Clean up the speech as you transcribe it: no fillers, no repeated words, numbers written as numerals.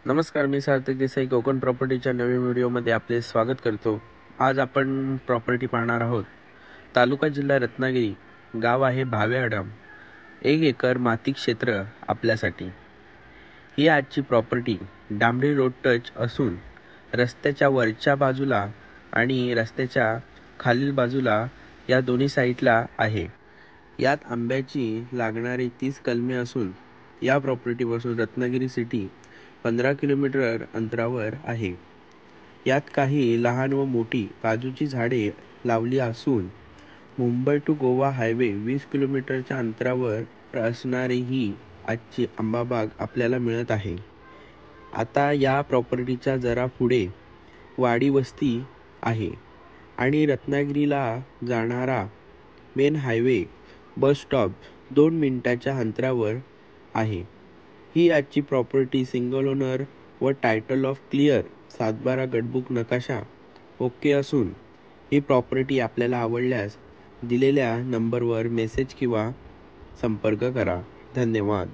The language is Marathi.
नमस्कार, मी सार्थक देसाई कोकण प्रॉपर्टीच्या नवीन व्हिडिओमध्ये आपले स्वागत करतो. आज आपण प्रॉपर्टी पाहणार आहोत. तालुका जिल्हा रत्नागिरी, गाव आहे भावे आडम. 1 एकर माती क्षेत्र आपल्यासाठी. ही आजची प्रॉपर्टी डांबरी रोड टच असून रस्त्याच्या वरच्या बाजूला आणि रस्त्याच्या खालील बाजूला या दोन्ही साईडला आहे. यात आंब्याची लागणारी 30 कलमे असून या प्रॉपर्टीपासून रत्नागिरी सिटी 15 किलोमीटर अंतरावर आहे. यात काही लहान व मोठी काजूची झाडे लावली असून मुंबई टू गोवा हायवे 20 किलोमीटरच्या अंतरावर असणारी ही आजची आंबाबाग आपल्याला मिळत आहे. आता या प्रॉपर्टीच्या जरा पुढे वाडी वस्ती आहे आणि रत्नागिरीला जाणारा मेन हायवे बस स्टॉप 2 मिनिटाच्या अंतरावर आहे. ही आजची प्रॉपर्टी सिंगल ओनर व टायटल ऑफ क्लिअर, 7/12 गटबुक नकाशा ओके असून ही प्रॉपर्टी आपल्याला आवडल्यास दिलेल्या नंबरवर मेसेज किंवा संपर्क करा. धन्यवाद.